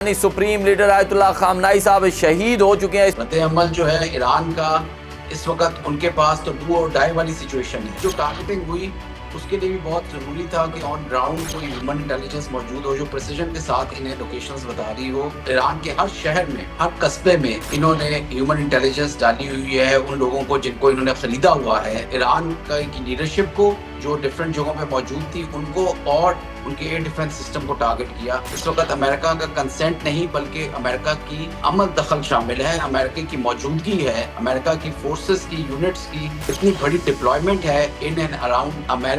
Supreme leader آیت اللہ خامنائی صاحب شہید ہو چکے ہیں۔ رد عمل جو ہے ایران کا اس وقت ان کے پاس تو ڈو اور ڈائی والی سچویشن ہے۔ جو ٹارگیٹنگ ہوئی اس کے لیے بھی بہت ضروری تھا کہ آن گراؤنڈ کوئی ہیومن انٹیلیجنس موجود ہو جو پریسیجن کے ساتھ انہیں لوکیشنز بتا رہی ہو۔ ایران کے ہر شہر میں، ہر قصبے میں انہوں نے ہیومن انٹیلیجنس ڈالی ہوئی ہے ان لوگوں کو جن کو انہوں نے خریدا ہوا ہے۔ ایران کی لیڈرشپ کو جو ڈفرینٹ جگہوں پہ موجود تھی ان کو اور ان کے ایئر ڈیفنس سسٹم کو ٹارگٹ کیا۔ اس وقت امریکہ کا کنسنٹ نہیں بلکہ امریکہ کی عمل دخل شامل ہے، امریکہ کی موجودگی ہے، امریکہ کی فورسز کی یونٹس کی اتنی بڑی ڈپلائمنٹ ہے ان اینڈ اراؤنڈ امریکہ۔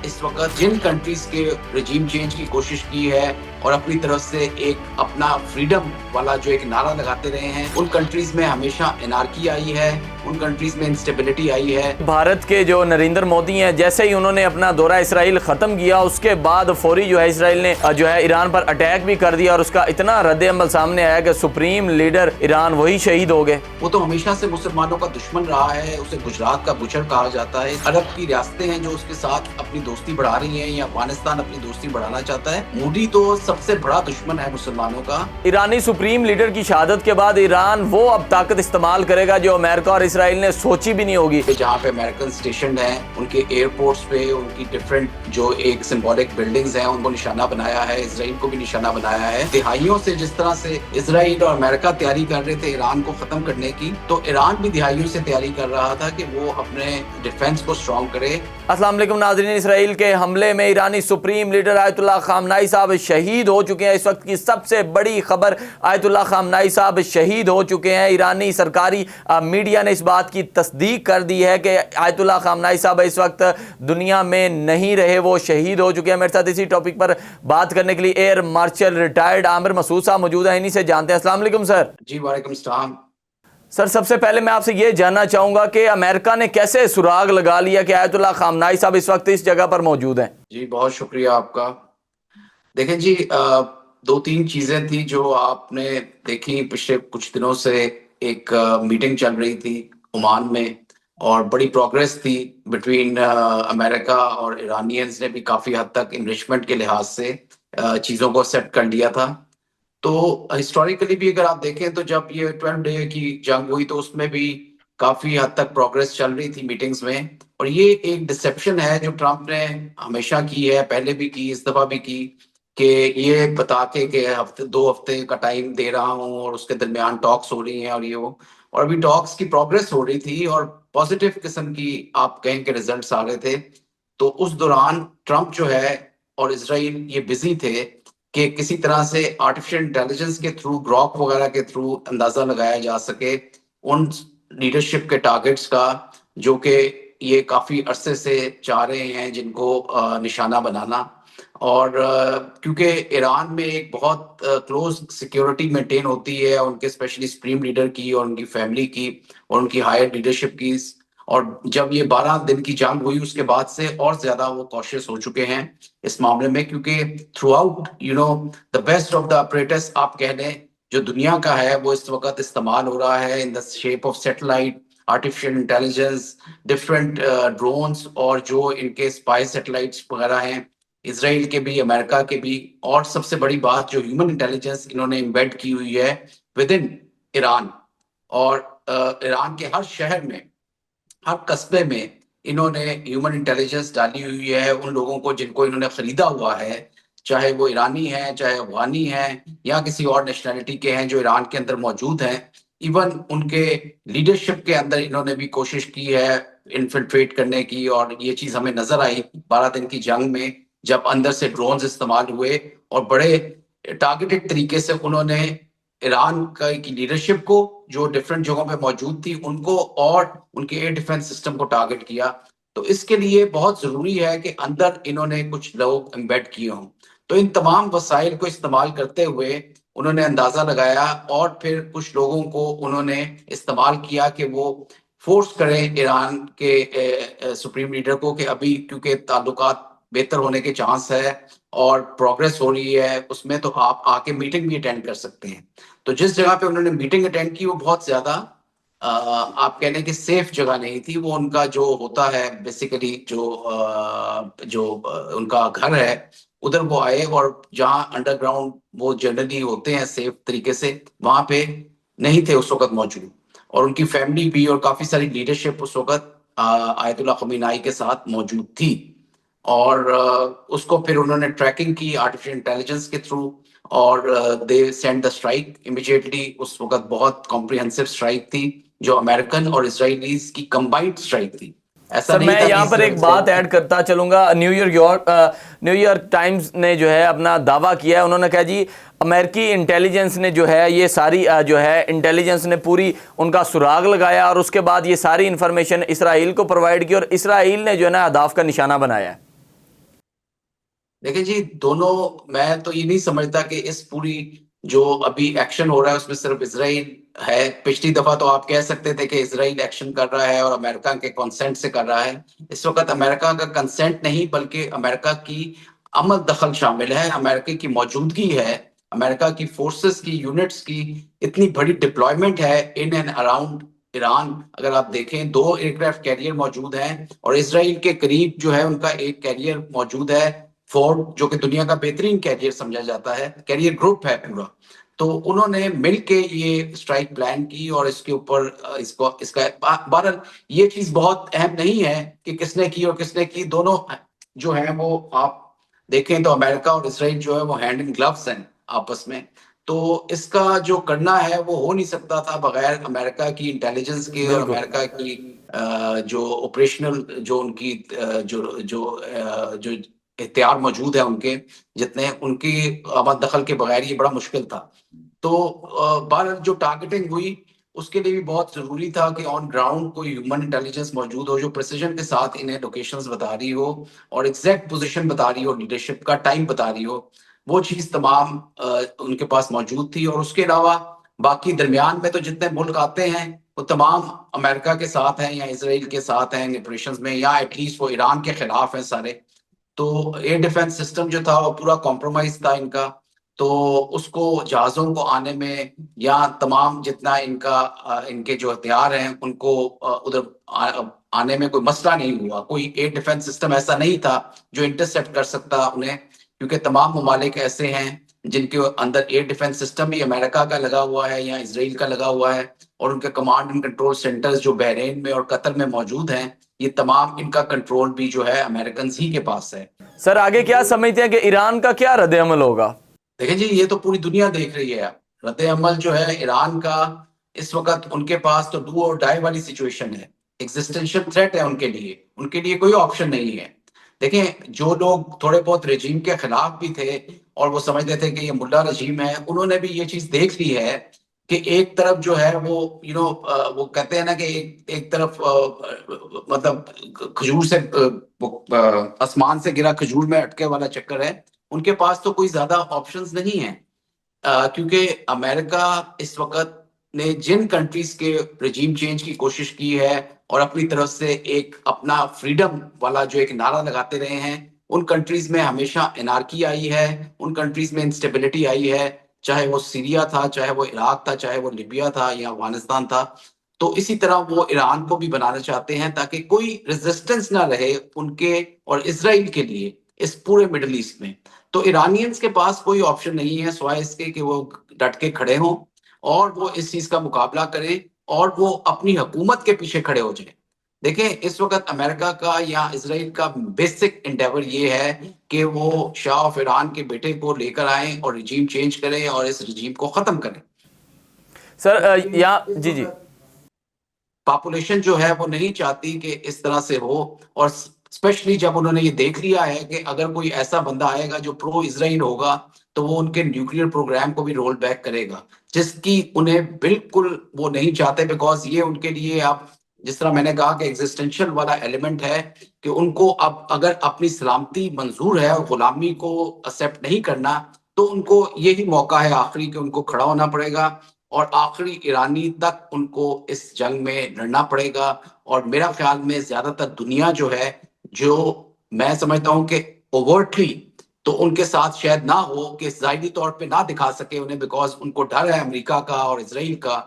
اس وقت جن کنٹریز کے رجیم چینج کی کوشش کی ہے اور اپنی طرف سے ایک اپنا فریڈم والا جو ایک نعرہ لگاتے رہے ہیں، ان کنٹریز میں ہمیشہ انارکی آئی ہے، ان کنٹریز میں انسٹیبلٹی آئی ہے۔ بھارت کے جو نریندر مودی ہیں، جیسے ہی انہوں نے اپنا دورہ اسرائیل ختم کیا اس کے بعد فوری جو ہے اسرائیل نے جو ہے ایران پر اٹیک بھی کر دیا اور اس کا اتنا رد عمل سامنے آیا کہ سپریم لیڈر ایران وہی شہید ہو گئے۔ وہ تو ہمیشہ سے مسلمانوں کا دشمن رہا ہے، اسے گجرات کا بچڑ کہا جاتا ہے۔ عرب کی ریاستیں ہیں جو اس کے ساتھ اپنی دوستی بڑھا رہی ہیں یا افغانستان اپنی دوستی بڑھانا چاہتا ہے۔ مودی تو سب سے بڑا دشمن ہے مسلمانوں کا۔ ایرانی سپریم لیڈر کی شہادت کے بعد ایران وہ اب طاقت استعمال کرے گا جو امریکہ اور اسرائیل نے سوچی بھی نہیں ہوگی۔ جہاں پہ امریکن اسٹیشن ہیں ان کے ایئرپورٹس پہ ان کی ڈفرینٹ جو ایک سمبولک بلڈنگز ہیں ان کو نشانہ بنایا ہے، اسرائیل کو بھی نشانہ بنایا ہے۔ دہائیوں سے جس طرح سے اسرائیل اور امریکہ تیاری کر رہے تھے ایران کو ختم کرنے کی، تو ایران بھی دہائیوں سے تیاری کر رہا تھا کہ وہ اپنے ڈیفنس کو اسٹرانگ کرے۔ السلام علیکم ناظرین، اسرائیل کے حملے میں ایرانی سپریم لیڈر آیت اللہ خامنائی صاحب شہید ہو چکے ہیں۔ اس وقت کی سب سے بڑی خبر، آیت اللہ خامنائی صاحب شہید ہو چکے ہیں۔ ایرانی سرکاری میڈیا نے اس بات کی تصدیق کر دی ہے کہ آیت اللہ خامنائی صاحب اس وقت دنیا میں نہیں رہے، وہ شہید ہو چکے ہیں۔ میرے ساتھ اسی ٹاپک پر بات کرنے کے لیے ایئر مارشل ریٹائرڈ عامر مسعود صاحب موجود ہیں، انہی سے جانتے ہیں۔ السلام علیکم سر۔ جی وعلیکم السلام۔ سر، سب سے پہلے میں آپ سے یہ جاننا چاہوں گا کہ امریکہ نے کیسے سراغ لگا لیا کہ آیت اللہ خامنائی صاحب اس وقت اس جگہ پر موجود ہیں؟ جی بہت شکریہ آپ کا۔ دیکھیں جی، دو تین چیزیں تھیں جو آپ نے دیکھی پچھلے کچھ دنوں سے۔ ایک میٹنگ چل رہی تھی عمان میں اور بڑی پروگریس تھی بٹوین امریکہ اور ایرانیئنز نے بھی کافی حد تک انرچمنٹ کے لحاظ سے چیزوں کو سیٹ کر لیا تھا۔ تو ہسٹوریکلی بھی اگر آپ دیکھیں تو جب یہ 12 ڈے کی جنگ ہوئی تو اس میں بھی کافی حد تک پروگریس چل رہی تھی میٹنگز میں، اور یہ ایک ڈسپشن ہے جو ٹرمپ نے ہمیشہ کی ہے، پہلے بھی کی، اس دفعہ بھی کی، کہ یہ بتا کے کہ دو ہفتے کا ٹائم دے رہا ہوں اور اس کے درمیان ٹاکس ہو رہی ہیں اور یہ وہ، اور ابھی ٹاکس کی پروگریس ہو رہی تھی اور پازیٹیو قسم کی آپ کہیں کہ ریزلٹس آ رہے تھے۔ تو اس دوران ٹرمپ جو ہے اور اسرائیل یہ بزی تھے کہ کسی طرح سے آرٹیفیشل انٹیلیجنس کے تھرو، گراک وغیرہ کے تھرو اندازہ لگایا جا سکے ان لیڈرشپ کے ٹارگٹس کا جو کہ یہ کافی عرصے سے چاہ رہے ہیں جن کو نشانہ بنانا۔ اور کیونکہ ایران میں ایک بہت کلوز سیکیورٹی مینٹین ہوتی ہے ان کے اسپیشلی سپریم لیڈر کی اور ان کی فیملی کی اور ان کی ہائر لیڈرشپ کی، اور جب یہ 12 دن کی جنگ ہوئی اس کے بعد سے اور زیادہ وہ کوشش ہو چکے ہیں اس معاملے میں، کیونکہ through out the best of the apparatus آپ کہہ لیں جو دنیا کا ہے وہ اس وقت استعمال ہو رہا ہے in the shape of satellite, artificial intelligence, different drones اور جو ان کے اسپائی سیٹلائٹس وغیرہ ہیں، اسرائیل کے بھی، امریکہ کے بھی، اور سب سے بڑی بات جو ہیومن انٹیلیجنس انہوں نے امبیڈ کی ہوئی ہے ود ان ایران، اور ایران کے ہر شہر میں، ہر قصبے میں انہوں نے ہیومن انٹیلیجنس ڈالی ہوئی ہے ان لوگوں کو جن کو انہوں نے خریدا ہوا ہے، چاہے وہ ایرانی ہیں، چاہے افغانی ہیں یا کسی اور نیشنلٹی کے ہیں جو ایران کے اندر موجود ہیں۔ ایون ان کے لیڈرشپ کے اندر انہوں نے بھی کوشش کی ہے انفلٹریٹ کرنے کی، اور یہ چیز ہمیں نظر آئی 12 دن کی جنگ میں جب اندر سے ڈرونز استعمال ہوئے اور بڑے ٹارگیٹڈ طریقے سے انہوں نے ایران کی لیڈرشپ کو جو ڈفرینٹ جگہوں پہ موجود تھی ان کو اور ان کے ایئر ڈیفنس سسٹم کو ٹارگٹ کیا۔ تو اس کے لیے بہت ضروری ہے کہ اندر انہوں نے کچھ لوگ امبیڈ کیے ہوں۔ تو ان تمام وسائل کو استعمال کرتے ہوئے انہوں نے اندازہ لگایا اور پھر کچھ لوگوں کو انہوں نے استعمال کیا کہ وہ فورس کریں ایران کے سپریم لیڈر کو کہ ابھی کیونکہ تعلقات بہتر ہونے کے چانس ہے اور پروگریس ہو رہی ہے اس میں، تو آپ آ کے میٹنگ بھی اٹینڈ کر سکتے ہیں۔ تو جس جگہ پہ انہوں نے میٹنگ اٹینڈ کی وہ بہت زیادہ آپ کہنے کہ سیف جگہ نہیں تھی، وہ ان کا جو ہوتا ہے بیسیکلی جو ان کا گھر ہے ادھر وہ آئے اور جہاں انڈر گراؤنڈ وہ جنرلی ہوتے ہیں سیف طریقے سے وہاں پہ نہیں تھے اس وقت موجود, اور ان کی فیملی بھی اور کافی ساری لیڈرشپ اس وقت آیت اللہ خمینائی کے ساتھ موجود تھی, اور اس کو پھر انہوں نے ٹریکنگ کی آرٹیفیشل انٹیلیجنس کے تھرو, اور they send the strike immediately. اس وقت بہت کمپریہنسو اسٹرائک تھی جو امریکن اور اسرائیلیز کی کمبائنڈ اسٹرائک تھی. ایسا سر نہیں میں تھا یہاں پر ایک بات ایڈ کرتا چلوں گا. نیو یارک ٹائمز نے جو ہے اپنا دعویٰ کیا ہے, انہوں نے کہا جی امریکی انٹیلیجنس نے جو ہے یہ ساری جو ہے انٹیلیجنس نے پوری ان کا سراغ لگایا, اور اس کے بعد یہ ساری انفارمیشن اسرائیل کو پرووائڈ کی, اور اسرائیل نے جو ہے نا اہداف کا نشانہ بنایا ہے. دیکھیں جی دونوں, میں تو یہ نہیں سمجھتا کہ اس پوری جو ابھی ایکشن ہو رہا ہے اس میں صرف اسرائیل ہے. پچھلی دفعہ تو آپ کہہ سکتے تھے کہ اسرائیل ایکشن کر رہا ہے اور امریکہ کے کنسنٹ سے کر رہا ہے. اس وقت امریکہ کا کنسنٹ نہیں بلکہ امریکہ کی عمل دخل شامل ہے, امریکہ کی موجودگی ہے, امریکہ کی فورسز کی یونٹس کی اتنی بڑی ڈپلائمنٹ ہے ان اینڈ اراؤنڈ ایران. اگر آپ دیکھیں 2 ایئرکرافٹ کیریئر موجود ہیں, اور اسرائیل کے قریب جو ہے ان کا ایک کیریئر موجود ہے فورڈ, جو کہ دنیا کا بہترین کیریئر سمجھا جاتا ہے, کیریئر گروپ ہے پورا. تو انہوں نے مل کے یہ اسٹرائک پلان کی, اور اس کے اوپر اس کا بہرحال یہ چیز بہت اہم نہیں ہے کہ کس نے کی اور کس نے کی. دونوں جو ہیں وہ آپ دیکھیں تو امریکہ اور اسرائیل جو ہے وہ ہینڈ ان گلوز ہیں آپس میں. تو اس کا جو کرنا ہے وہ ہو نہیں سکتا تھا بغیر امریکہ کی انٹیلیجنس کے اور بالکل. امریکہ کی جو آپریشنل جو ان کی جو اختیار موجود ہے ان کے جتنے, ان کی آمد دخل کے بغیر یہ بڑا مشکل تھا. تو بہرحال جو ٹارگیٹنگ ہوئی اس کے لیے بھی بہت ضروری تھا کہ آن گراؤنڈ کوئی ہیومن انٹیلیجنس موجود ہو جو پریسیجن کے ساتھ انہیں لوکیشنز بتا رہی ہو اور ایگزیکٹ پوزیشن بتا رہی ہو, لیڈرشپ کا ٹائم بتا رہی ہو. وہ چیز تمام ان کے پاس موجود تھی. اور اس کے علاوہ باقی درمیان میں تو جتنے ملک آتے ہیں وہ تمام امریکہ کے ساتھ ہیں یا اسرائیل کے ساتھ ہیں آپریشنز میں, یا ایٹ لیسٹ وہ ایران کے خلاف ہیں سارے. تو ایئر ڈیفنس سسٹم جو تھا وہ پورا کمپرومائز تھا ان کا, تو اس کو جہازوں کو آنے میں یا تمام جتنا ان کے جو ہتھیار ہیں ان کو ادھر آنے میں کوئی مسئلہ نہیں ہوا. کوئی ایئر ڈیفنس سسٹم ایسا نہیں تھا جو انٹرسیپٹ کر سکتا انہیں, کیونکہ تمام ممالک ایسے ہیں جن کے اندر ایئر ڈیفنس سسٹم بھی امریکہ کا لگا ہوا ہے یا اسرائیل کا لگا ہوا ہے, اور ان کے کمانڈ اینڈ کنٹرول سینٹرز جو بحرین میں اور قطر میں موجود ہیں, یہ تمام ان کا کنٹرول بھی جو ہے امریکنز ہی کے پاس ہے. سر آگے کیا سمجھتے ہیں کہ ایران کا کیا رد عمل ہوگا؟ دیکھیں جی یہ تو پوری دنیا دیکھ رہی ہے. رد عمل جو ہے ایران کا اس وقت ان کے پاس تو ڈو اور ڈائی والی سچویشن ہے, ایگزسٹنشل تھریٹ ہے ان کے لیے کوئی آپشن نہیں ہے. دیکھیں جو لوگ تھوڑے بہت رجیم کے خلاف بھی تھے اور وہ سمجھتے تھے کہ یہ ملا رجیم ہے, انہوں نے بھی یہ چیز دیکھ لی ہے کہ ایک طرف جو ہے وہ وہ کہتے ہیں نا کہ ایک طرف مطلب کھجور سے آسمان سے گرا کھجور میں اٹکے والا چکر ہے. ان کے پاس تو کوئی زیادہ آپشنز نہیں ہیں, کیونکہ امریکہ اس وقت نے جن کنٹریز کے رجیم چینج کی کوشش کی ہے اور اپنی طرف سے ایک اپنا فریڈم والا جو ایک نعرہ لگاتے رہے ہیں, ان کنٹریز میں ہمیشہ انارکی آئی ہے, ان کنٹریز میں انسٹیبلٹی آئی ہے, چاہے وہ سیریا تھا, چاہے وہ عراق تھا, چاہے وہ لیبیا تھا یا افغانستان تھا. تو اسی طرح وہ ایران کو بھی بنانا چاہتے ہیں تاکہ کوئی ریزسٹنس نہ رہے ان کے اور اسرائیل کے لیے اس پورے مڈل ایسٹ میں. تو ایرانینز کے پاس کوئی آپشن نہیں ہے سوائے اس کے کہ وہ ڈٹ کے کھڑے ہوں اور وہ اس چیز کا مقابلہ کریں اور وہ اپنی حکومت کے پیچھے کھڑے ہو جائیں. دیکھیں اس وقت امریکہ کا یا اسرائیل کا بیسک انڈیور یہ ہے کہ وہ شاہ آف ایران کے بیٹے کو لے کر آئیں اور رجیم چینج کریں اور اس رجیم کو ختم کریں. سر یہاں جی پاپولیشن جو ہے وہ نہیں چاہتی کہ اس طرح سے ہو, اور اسپیشلی جب انہوں نے یہ دیکھ لیا ہے کہ اگر کوئی ایسا بندہ آئے گا جو پرو اسرائیل ہوگا تو وہ ان کے نیوکلیئر پروگرام کو بھی رول بیک کرے گا, جس کی انہیں بالکل وہ نہیں چاہتے, بیکاز یہ ان کے لیے اب جس طرح میں نے کہا کہ ایگزسٹنشل والا ایلیمنٹ ہے کہ ان کو اب اگر اپنی سلامتی منظور ہے اور غلامی کو ایکسیپٹ نہیں کرنا تو ان کو یہی موقع ہے آخری کہ ان کو کھڑا ہونا پڑے گا اور آخری ایرانی تک ان کو اس جنگ میں لڑنا پڑے گا. اور میرا خیال میں زیادہ تر دنیا جو ہے, جو میں سمجھتا ہوں کہ اوورٹلی تو ان کے ساتھ شاید نہ ہو, کہ ظاہری طور پہ نہ دکھا سکے انہیں بیکاز ان کو ڈر ہے امریکہ کا اور اسرائیل کا,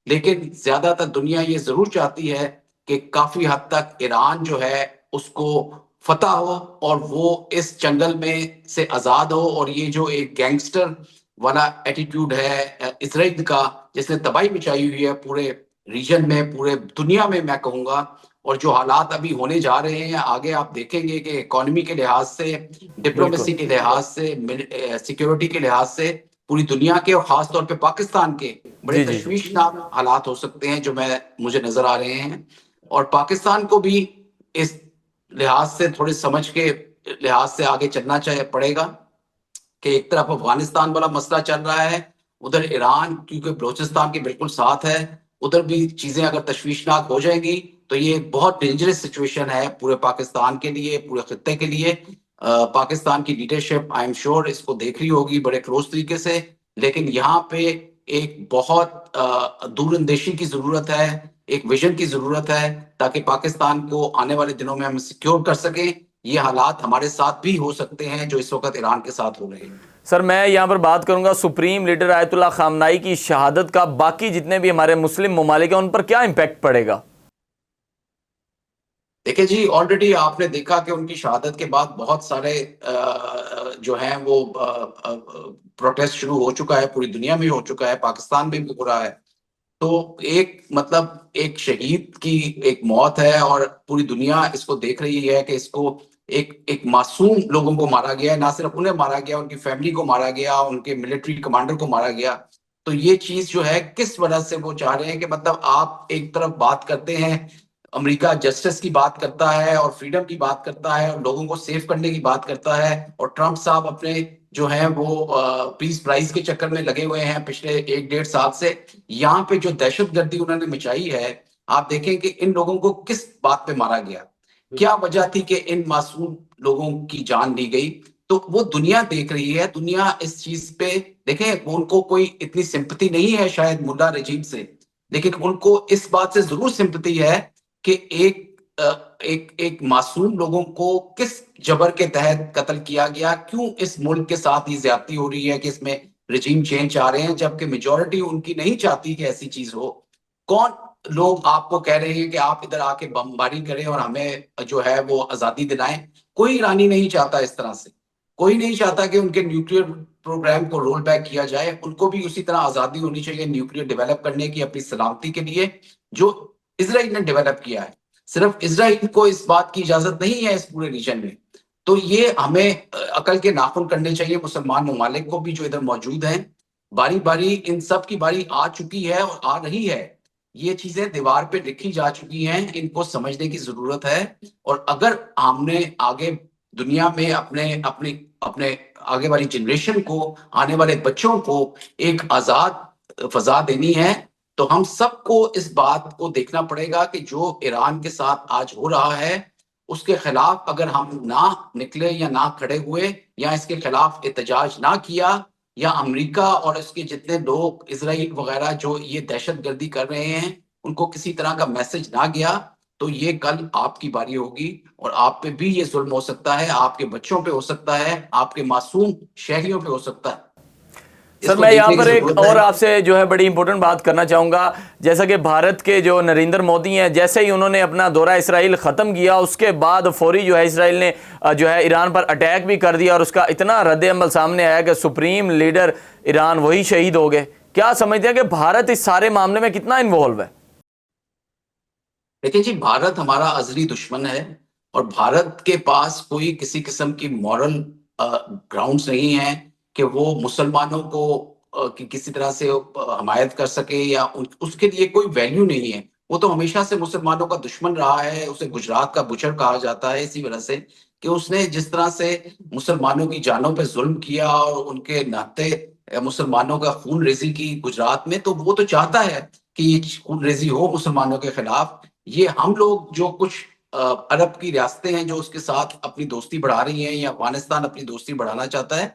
لیکن زیادہ تر دنیا یہ ضرور چاہتی ہے کہ کافی حد تک ایران جو ہے اس کو فتح ہو اور وہ اس جنگل میں سے آزاد ہو، اور یہ جو ایک گینگسٹر والا ایٹیٹیوڈ ہے اسرائیل کا، جس نے تباہی مچائی ہوئی ہے پورے ریجن میں، پورے دنیا میں کہوں گا، اور جو حالات ابھی ہونے جا رہے ہیں آگے آپ دیکھیں گے کہ اکانومی کے لحاظ سے، بالکل ڈپلومیسی کے لحاظ سے، سیکیورٹی کے لحاظ سے، پوری دنیا کے اور خاص طور پہ پاکستان کے بڑے جی جی جی تشویشناک حالات ہو سکتے ہیں جو مجھے نظر آ رہے ہیں، اور پاکستان کو بھی اس لحاظ سے تھوڑے سمجھ کے لحاظ سے آگے چلنا پڑے گا، کہ ایک طرف افغانستان والا مسئلہ چل رہا ہے، ادھر ایران کیونکہ بلوچستان کے بالکل ساتھ ہے، ادھر بھی چیزیں اگر تشویشناک ہو جائیں گی تو یہ بہت ڈینجرس سچویشن ہے پورے پاکستان کے لیے، پورے خطے کے لیے۔ پاکستان کی لیڈرشپ آئی ایم شیور اس کو دیکھ رہی ہوگی بڑے کلوز طریقے سے، لیکن یہاں پہ ایک بہت دور اندیشی کی ضرورت ہے، ایک ویژن کی ضرورت ہے، تاکہ پاکستان کو آنے والے دنوں میں ہم سیکیور کر سکیں۔ یہ حالات ہمارے ساتھ بھی ہو سکتے ہیں جو اس وقت ایران کے ساتھ ہو رہے ہیں۔ سر میں یہاں پر بات کروں گا سپریم لیڈر آیت اللہ خامنائی کی شہادت کا باقی جتنے بھی ہمارے مسلم ممالک ہیں ان پر کیا امپیکٹ پڑے گا؟ دیکھیں جی، آلریڈی آپ نے دیکھا کہ ان کی شہادت کے بعد بہت سارے جو ہیں وہ پروٹیسٹ شروع ہو چکا ہے، پوری دنیا میں ہو چکا ہے، پاکستان میں بھی ہو رہا ہے۔ تو ایک شہید کی ایک موت ہے، اور پوری دنیا اس کو دیکھ رہی ہے کہ اس کو ایک معصوم لوگوں کو مارا گیا ہے، نہ صرف انہیں مارا گیا، ان کی فیملی کو مارا گیا، ان کے ملٹری کمانڈر کو مارا گیا۔ تو یہ چیز جو ہے کس وجہ سے وہ چاہ رہے ہیں کہ مطلب آپ ایک طرف بات کرتے ہیں، امریکہ جسٹس کی بات کرتا ہے اور فریڈم کی بات کرتا ہے اور لوگوں کو سیف کرنے کی بات کرتا ہے، اور ٹرمپ صاحب اپنے جو ہیں وہ پیس پرائز کے چکر میں لگے ہوئے ہیں پچھلے 1-1.5 سال سے۔ یہاں پہ جو دہشت گردی انہوں نے مچائی ہے، آپ دیکھیں کہ ان لوگوں کو کس بات پہ مارا گیا، کیا وجہ تھی کہ ان معصوم لوگوں کی جان لی گئی۔ تو وہ دنیا دیکھ رہی ہے، دنیا اس چیز پہ دیکھیں، ان کو کوئی اتنی سمپتی نہیں ہے شاید ملا رجیم سے، لیکن ان کو اس بات سے ضرور سمپتی ہے کہ ایک معصوم لوگوں کو کس جبر کے تحت قتل کیا گیا، کیوں اس ملک کے ساتھ یہ زیادتی ہو رہی ہے کہ اس میں رجیم چینج چاہ رہے ہیں، جبکہ میجورٹی ان کی نہیں چاہتی کہ ایسی چیز ہو۔ کون لوگ آپ کو کہہ رہے ہیں کہ آپ ادھر آ کے بمباری کریں اور ہمیں جو ہے وہ آزادی دلائیں؟ کوئی ایرانی نہیں چاہتا اس طرح سے، کوئی نہیں چاہتا کہ ان کے نیوکلیر پروگرام کو رول بیک کیا جائے، ان کو بھی اسی طرح آزادی ہونی چاہیے نیوکلیر ڈیولپ کرنے کی اپنی سلامتی کے لیے، جو اسرائیل نے ڈیولپ کیا ہے۔ صرف اسرائیل کو اس بات کی اجازت نہیں ہے اس پورے ریجن میں۔ تو یہ ہمیں عقل کے ناخن کرنے چاہیے مسلمان ممالک کو بھی جو ادھر موجود ہیں۔ باری باری ان سب کی باری آ چکی ہے اور آ رہی ہے، یہ چیزیں دیوار پہ لکھی جا چکی ہیں، ان کو سمجھنے کی ضرورت ہے۔ اور اگر ہم نے آگے دنیا میں اپنے آگے والی جنریشن کو، آنے والے بچوں کو ایک آزاد فضا دینی ہے، تو ہم سب کو اس بات کو دیکھنا پڑے گا کہ جو ایران کے ساتھ آج ہو رہا ہے اس کے خلاف اگر ہم نہ نکلے یا نہ کھڑے ہوئے یا اس کے خلاف احتجاج نہ کیا، یا امریکہ اور اس کے جتنے لوگ اسرائیل وغیرہ جو یہ دہشت گردی کر رہے ہیں ان کو کسی طرح کا میسج نہ گیا، تو یہ کل آپ کی باری ہوگی اور آپ پہ بھی یہ ظلم ہو سکتا ہے، آپ کے بچوں پہ ہو سکتا ہے، آپ کے معصوم شہریوں پہ ہو سکتا ہے۔ اس سر کو میں یہاں دیکھنے کی پر ایک ضرورت اور ہے۔ آپ سے جو ہے بڑی امپورٹنٹ بات کرنا چاہوں گا، جیسا کہ بھارت کے جو نریندر مودی ہیں، جیسے ہی انہوں نے اپنا دورہ اسرائیل ختم کیا اس کے بعد فوری جو ہے اسرائیل نے جو ہے ایران پر اٹیک بھی کر دیا، اور اس کا اتنا رد عمل سامنے آیا کہ سپریم لیڈر ایران وہی شہید ہو گئے۔ کیا سمجھتے ہیں کہ بھارت اس سارے معاملے میں کتنا انوالو ہے؟ دیکھیں جی، بھارت ہمارا ازلی دشمن ہے، اور بھارت کے پاس کوئی کسی قسم کی مورل گراؤنڈز نہیں ہیں کہ وہ مسلمانوں کو کسی طرح سے حمایت کر سکے، یا اس کے لیے کوئی ویلیو نہیں ہے۔ وہ تو ہمیشہ سے مسلمانوں کا دشمن رہا ہے، اسے گجرات کا بچڑ کہا جاتا ہے اسی وجہ سے کہ اس نے جس طرح سے مسلمانوں کی جانوں پہ ظلم کیا اور ان کے ناطے مسلمانوں کا خون ریزی کی گجرات میں، تو وہ تو چاہتا ہے کہ یہ خون ریزی ہو مسلمانوں کے خلاف۔ یہ ہم لوگ جو کچھ عرب کی ریاستیں ہیں جو اس کے ساتھ اپنی دوستی بڑھا رہی ہیں، یا افغانستان اپنی دوستی بڑھانا چاہتا ہے،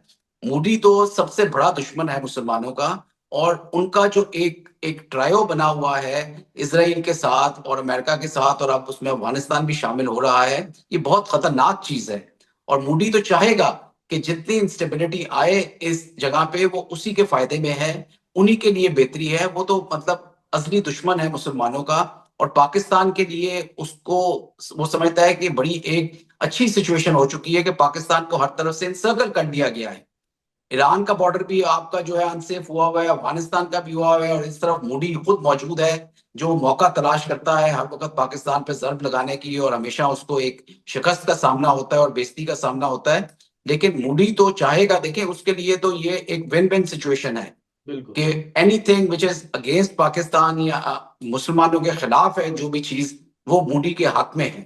مودی تو سب سے بڑا دشمن ہے مسلمانوں کا، اور ان کا جو ایک ٹرائیو بنا ہوا ہے اسرائیل کے ساتھ اور امریکہ کے ساتھ، اور اب اس میں افغانستان بھی شامل ہو رہا ہے، یہ بہت خطرناک چیز ہے۔ اور مودی تو چاہے گا کہ جتنی انسٹیبلٹی آئے اس جگہ پہ وہ اسی کے فائدے میں ہے، انہی کے لیے بہتری ہے۔ وہ تو مطلب ازلی دشمن ہے مسلمانوں کا، اور پاکستان کے لیے اس کو وہ سمجھتا ہے کہ بڑی ایک اچھی سچویشن ہو چکی ہے کہ پاکستان کو ہر طرف سے انسرکل کر دیا گیا ہے. ایران کا بارڈر بھی آپ کا جو ہے انسیف ہوا ہوا ہے, افغانستان کا بھی ہوا ہوا ہے, اور اس طرف مودی خود موجود ہے جو موقع تلاش کرتا ہے ہر وقت پاکستان پہ ضرب لگانے کی, اور ہمیشہ اس کو ایک شکست کا سامنا ہوتا ہے اور بےزتی کا سامنا ہوتا ہے. لیکن مودی تو چاہے گا, دیکھیں اس کے لیے تو یہ ایک ون ون سچویشن ہے کہ any thing which is against Pakistan یا مسلمانوں کے خلاف ہے, جو بھی چیز وہ مودی کے حق میں ہے.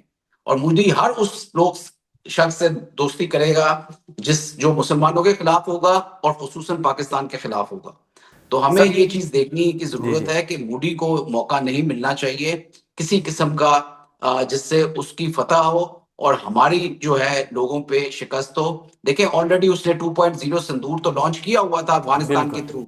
اور مودی ہر اس لوگ شخص سے دوستی کرے گا جو مسلمانوں کے خلاف ہوگا اور خصوصاً پاکستان کے خلاف ہوگا. تو ہمیں سر یہ چیز دیکھنے کی جی ضرورت ہے کہ مودی کو موقع نہیں ملنا چاہیے کسی قسم کا جس سے اس کی فتح ہو اور ہماری جو ہے لوگوں پہ شکست ہو. دیکھیں آلریڈی اس نے 2.0 سندور تو لانچ کیا ہوا تھا افغانستان کے بالکل تھرو.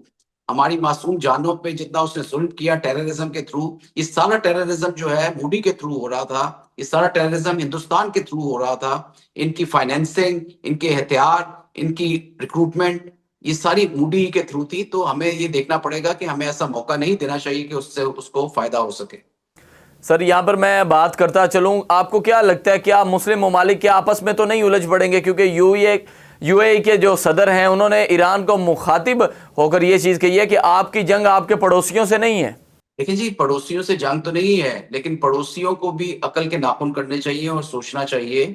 ہماری معصوم جانوں پہ جتنا اس نے ظلم کیا ٹیررزم کے تھرو, یہ سارا ٹیررزم جو ہے مودی کے تھرو ہو رہا تھا, یہ سارا ٹیررزم ہندوستان کے تھرو ہو رہا تھا. ان کی فائنینسنگ, ان کے ہتھیار, ان کی ریکروٹمنٹ, یہ ساری مودی کے تھرو تھی. تو ہمیں یہ دیکھنا پڑے گا کہ ہمیں ایسا موقع نہیں دینا چاہیے کہ اس سے اس کو فائدہ ہو سکے. سر یہاں پر میں بات کرتا چلوں, آپ کو کیا لگتا ہے کیا مسلم ممالک کیا آپس میں تو نہیں الجھ پڑیں گے, کیونکہ یو اے ای کے جو صدر ہیں انہوں نے ایران کو مخاطب ہو کر یہ چیز کہی ہے کہ آپ کی جنگ آپ کے پڑوسیوں سے نہیں ہے. دیکھیں جی, پڑوسیوں سے جنگ تو نہیں ہے, لیکن پڑوسیوں کو بھی عقل کے ناخن کرنے چاہیے اور سوچنا چاہیے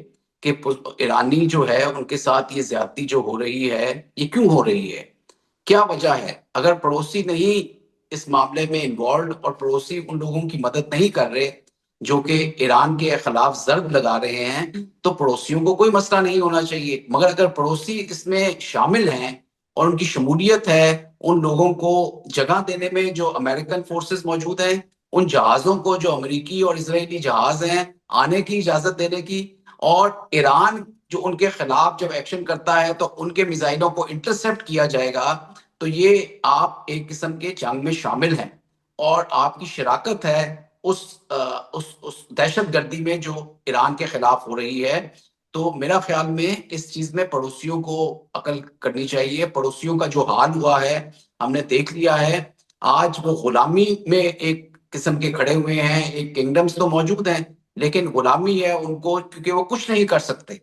کہ ایرانی جو ہے ان کے ساتھ یہ زیادتی جو ہو رہی ہے یہ کیوں ہو رہی ہے, کیا وجہ ہے. اگر پڑوسی نہیں اس معاملے میں انوالوڈ اور پڑوسی ان لوگوں کی مدد نہیں کر رہے جو کہ ایران کے خلاف ضرب لگا رہے ہیں, تو پڑوسیوں کو کوئی مسئلہ نہیں ہونا چاہیے. مگر اگر پڑوسی اس میں شامل ہیں اور ان کی شمولیت ہے, ان لوگوں کو جگہ دینے میں جو امریکن فورسز موجود ہیں, ان جہازوں کو جو امریکی اور اسرائیلی جہاز ہیں آنے کی اجازت دینے کی, اور ایران جو ان کے خلاف جب ایکشن کرتا ہے تو ان کے میزائلوں کو انٹرسپٹ کیا جائے گا, تو یہ آپ ایک قسم کے جنگ میں شامل ہیں اور آپ کی شراکت ہے اس دہشت گردی میں جو ایران کے خلاف ہو رہی ہے. تو میرا خیال میں اس چیز میں پڑوسیوں کو عقل کرنی چاہیے. پڑوسیوں کا جو حال ہوا ہے ہم نے دیکھ لیا ہے, آج وہ غلامی میں ایک قسم کے کھڑے ہوئے ہیں. ایک کنگڈمز تو موجود ہیں لیکن غلامی ہے ان کو, کیونکہ وہ کچھ نہیں کر سکتے.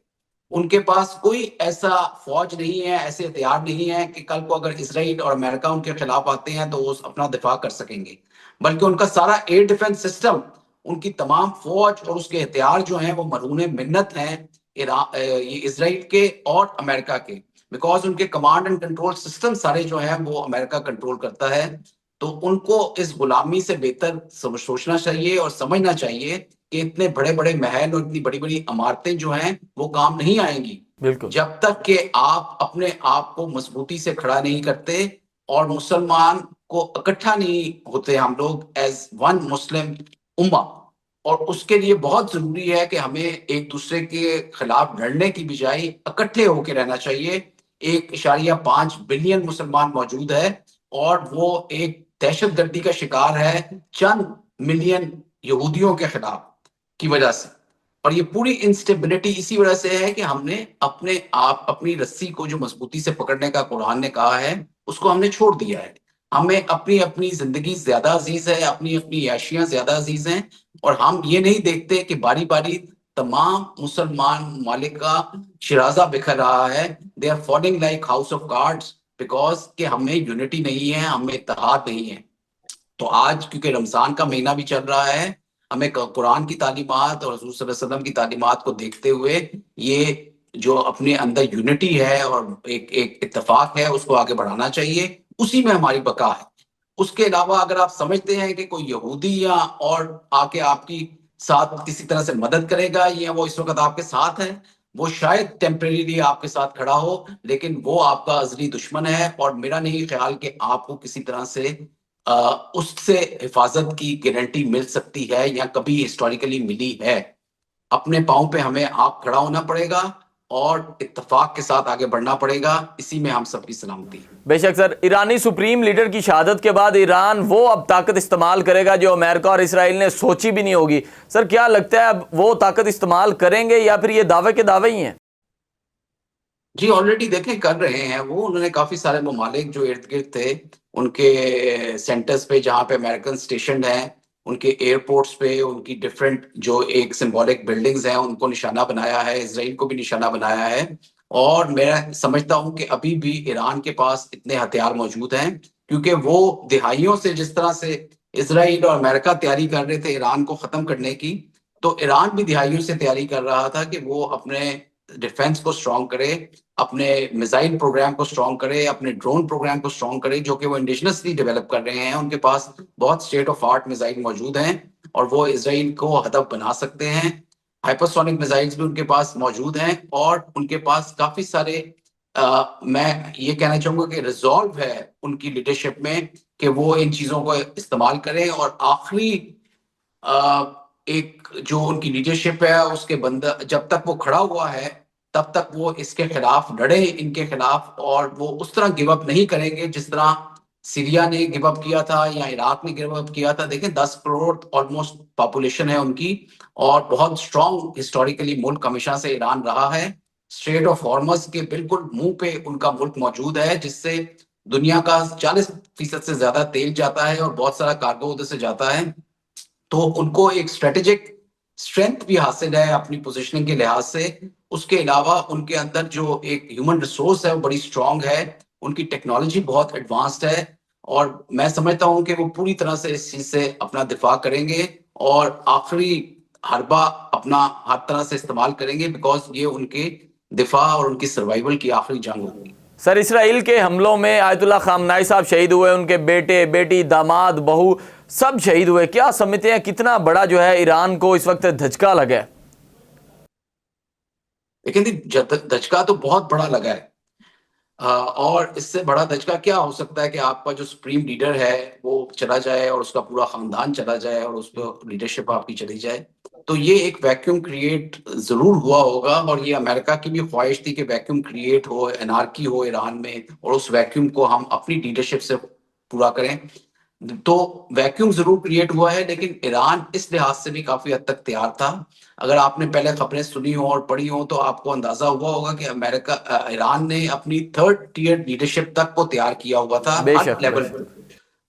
ان کے پاس کوئی ایسا فوج نہیں ہے, ایسے ہتھیار نہیں ہے کہ کل کو اگر اسرائیل اور امریکہ ان کے خلاف آتے ہیں تو وہ اپنا دفاع کر سکیں گے. بلکہ ان کا سارا ایئر ڈیفنس سسٹم, ان کی تمام فوج اور اس کے ہتھیار جو ہیں وہ مرہون منت ہیں یہ اسرائیل کے اور امریکہ کے, بیکاز ان کے کمانڈ اینڈ کنٹرول سسٹم سارے جو ہیں وہ امریکہ کنٹرول کرتا ہے. تو ان کو اس غلامی سے بہتر سوچنا چاہیے اور سمجھنا چاہیے کہ اتنے بڑے بڑے محل اور اتنی بڑی بڑی عمارتیں جو ہیں وہ کام نہیں آئیں گی بالکل جب تک کہ آپ اپنے آپ کو مضبوطی سے کھڑا نہیں کرتے اور مسلمان کو اکٹھا نہیں ہوتے ہم لوگ ایز ون مسلم امہ. اور اس کے لیے بہت ضروری ہے کہ ہمیں ایک دوسرے کے خلاف لڑنے کی بجائے اکٹھے ہو کے رہنا چاہیے. 1.5 بلین مسلمان موجود ہے اور وہ ایک دہشت گردی کا شکار ہے چند ملین یہودیوں کے خلاف کی وجہ سے. اور یہ پوری انسٹیبلٹی اسی وجہ سے ہے کہ ہم نے اپنے آپ اپنی رسی کو جو مضبوطی سے پکڑنے کا قرآن نے کہا ہے اس کو ہم نے چھوڑ دیا ہے. ہمیں اپنی اپنی زندگی زیادہ عزیز ہے, اپنی اپنی عیاشیاں زیادہ عزیز ہیں, اور ہم یہ نہیں دیکھتے کہ باری باری تمام مسلمان ممالک کا شرازہ بکھر رہا ہے. They are falling like house of cards because کہ ہمیں یونٹی نہیں ہے, ہمیں اتحاد نہیں ہے. تو آج کیونکہ رمضان کا مہینہ بھی چل رہا ہے, ہمیں قرآن کی تعلیمات اور حضور صلی اللہ علیہ وسلم کی تعلیمات کو دیکھتے ہوئے یہ جو اپنے اندر یونٹی ہے اور ایک اتفاق ہے اس کو آگے بڑھانا چاہیے. اسی میں ہماری بقا ہے. اس کے علاوہ اگر آپ سمجھتے ہیں کہ کوئی یہودی یا اور آ کے آپ کی ساتھ کسی طرح سے مدد کرے گا یا وہ اس وقت آپ کے ساتھ ہے, وہ شاید ٹیمپریریلی آپ کے ساتھ کھڑا ہو, لیکن وہ آپ کا ازلی دشمن ہے. اور میرا نہیں خیال کہ آپ کو کسی طرح سے اس سے حفاظت کی گارنٹی مل سکتی ہے یا کبھی ہسٹوریکلی ملی ہے. اپنے پاؤں پہ ہمیں آپ کھڑا ہونا پڑے گا اور اتفاق کے ساتھ آگے بڑھنا پڑے گا. اسی میں ہم سب کی سلامتی ہے. بے شک سر, ایرانی سپریم لیڈر کی شہادت کے بعد ایران وہ اب طاقت استعمال کرے گا جو امریکہ اور اسرائیل نے سوچی بھی نہیں ہوگی. سر کیا لگتا ہے اب وہ طاقت استعمال کریں گے یا پھر یہ دعوے کے دعوے ہی ہیں؟ جی آلریڈی دیکھیں کر رہے ہیں وہ. انہوں نے کافی سارے ممالک جو ارد گرد تھے ان کے سینٹرز پہ جہاں پہ امریکن اسٹیشنڈ ہیں ان کے ایئرپورٹس پہ ان کی ڈفرینٹ جو ایک سمبولک بلڈنگز ہیں ان کو نشانہ بنایا ہے، اسرائیل کو بھی نشانہ بنایا ہے. اور میں سمجھتا ہوں کہ ابھی بھی ایران کے پاس اتنے ہتھیار موجود ہیں، کیونکہ وہ دہائیوں سے جس طرح سے اسرائیل اور امریکہ تیاری کر رہے تھے ایران کو ختم کرنے کی، تو ایران بھی دہائیوں سے تیاری کر رہا تھا کہ وہ اپنے ڈیفنس کو اسٹرانگ کرے، اپنے میزائل پروگرام کو اسٹرانگ کرے، اپنے ڈرون پروگرام کو اسٹرانگ کرے، جو کہ وہ انڈیجنسلی ڈیولپ کر رہے ہیں. ان کے پاس بہت اسٹیٹ آف آرٹ میزائل موجود ہیں اور وہ اسرائیل کو ہدف بنا سکتے ہیں. ہائپرسونک میزائلز بھی ان کے پاس موجود ہیں اور ان کے پاس کافی سارے میں یہ کہنا چاہوں گا کہ ریزالو ہے ان کی لیڈرشپ میں کہ وہ ان چیزوں کو استعمال کریں. اور آخری ایک جو ان کی لیڈرشپ ہے اس کے بندہ جب تک وہ کھڑا ہوا ہے تب تک وہ اس کے خلاف لڑے، ان کے خلاف، اور وہ اس طرح گیو اپ نہیں کریں گے جس طرح سیریا نے گیو اپ کیا تھا یا عراق نے گیو اپ کیا تھا. دیکھیں 10 کروڑ آلموسٹ پاپولیشن ہے ان کی، اور بہت اسٹرانگ ہسٹوریکلی ملک ہمیشہ سے ایران رہا ہے. اسٹریٹ آف ہارمز کے بالکل منہ پہ ان کا ملک موجود ہے، جس سے دنیا کا 40% سے زیادہ تیل جاتا ہے اور بہت سارا کارگو ادھر سے جاتا ہے. تو ان کو ایک اسٹریٹجک اسٹرینتھ بھی حاصل ہے اپنی پوزیشننگ کے لحاظ سے. اس کے علاوہ ان کے اندر جو ایک ہیومن ریسورس ہے وہ بڑی اسٹرانگ ہے، ان کی ٹیکنالوجی بہت ایڈوانسڈ ہے، اور میں سمجھتا ہوں کہ وہ پوری طرح سے اس چیز سے اپنا دفاع کریں گے اور آخری حربہ اپنا ہر طرح سے استعمال کریں گے، بیکاز یہ ان کے دفاع اور ان کی سروائیول کی آخری جنگ ہوگی. سر، اسرائیل کے حملوں میں آیت اللہ خامنائی صاحب شہید ہوئے، ان کے بیٹے، بیٹی، داماد، بہو سب شہید ہوئے. کیا سمجھتے ہیں کتنا بڑا جو ہے ایران کو اس وقت دھچکا لگا ہے؟ لیکن دھچکا تو بہت بڑا لگا ہے، اور اس سے بڑا دھچکا کیا ہو سکتا ہے کہ آپ کا جو سپریم لیڈر ہے وہ چلا جائے اور اس کا پورا خاندان چلا جائے اور اس پہ لیڈرشپ آپ کی چلی جائے. تو یہ ایک ویکیوم کریٹ ضرور ہوا ہوگا، اور یہ امریکہ کی بھی خواہش تھی کہ ویکیوم کریٹ ہو، انارکی ہو ایران میں، اور اس ویکیوم کو ہم اپنی لیڈرشپ سے پورا کریں. تو ویکیوم ضرور کریٹ ہوا ہے، لیکن ایران اس لحاظ سے بھی کافی حد تک تیار تھا. اگر آپ نے پہلے خبریں سنی ہوں اور پڑھی ہوں تو آپ کو اندازہ ہوا ہوگا کہ ایران نے اپنی تھرڈ ٹیئر لیڈرشپ تک کو تیار کیا ہوا تھا، بے ہر شک، لیول پہ،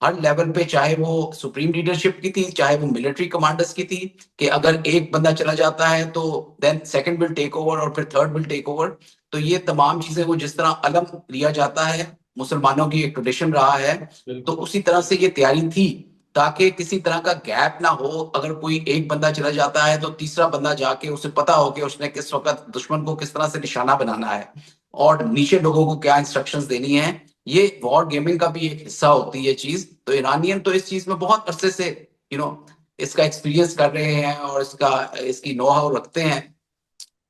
ہر لیول پہ، چاہے وہ سپریم لیڈرشپ کی تھی، چاہے وہ ملٹری کمانڈرز کی تھی، کہ اگر ایک بندہ چلا جاتا ہے تو then second will take over اور پھر تھرڈ ول ٹیک اوور. تو یہ تمام چیزیں وہ جس طرح علم لیا جاتا ہے، مسلمانوں کی ایک ٹریڈیشن رہا ہے، تو اسی طرح سے یہ تیاری تھی تاکہ کسی طرح کا گیپ نہ ہو. اگر کوئی ایک بندہ چلا جاتا ہے تو تیسرا بندہ جا کے اسے پتا ہو کہ اس نے کس وقت دشمن کو کس طرح سے نشانہ بنانا ہے اور نیچے لوگوں کو کیا انسٹرکشنز دینی ہیں. یہ وار گیمنگ کا بھی ایک حصہ ہوتی ہے یہ چیز. تو ایرانین تو اس چیز میں بہت عرصے سے اس کا ایکسپیرینس کر رہے ہیں اور اس کی نو ہاؤ رکھتے ہیں.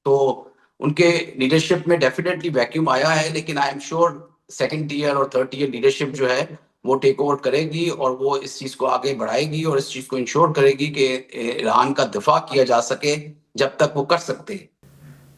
تو ان کے لیڈرشپ میں ڈیفینیٹلی ویکیوم آیا ہے، لیکن I am sure second tier اور تھرڈ ٹیئر لیڈرشپ جو ہے وہ ٹیک اوور کرے گی اور وہ اس چیز کو آگے بڑھائے گی اور اس چیز کو انشور کرے گی کہ ایران کا دفاع کیا جا سکے جب تک وہ کر سکتے ہیں.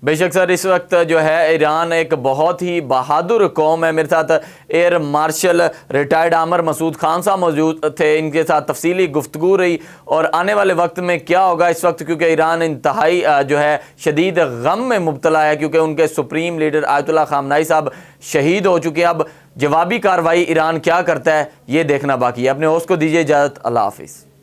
بے شک سر، اس وقت جو ہے ایران ایک بہت ہی بہادر قوم ہے. میرے ساتھ ایئر مارشل ریٹائرڈ عامر مسعود خان صاحب موجود تھے، ان کے ساتھ تفصیلی گفتگو رہی. اور آنے والے وقت میں کیا ہوگا اس وقت، کیونکہ ایران انتہائی جو ہے شدید غم میں مبتلا ہے، کیونکہ ان کے سپریم لیڈر آیت اللہ خامنائی صاحب شہید ہو چکے ہیں. اب جوابی کارروائی ایران کیا کرتا ہے یہ دیکھنا باقی ہے. اپنے ہوسٹ کو دیجیے اجازت، اللہ حافظ.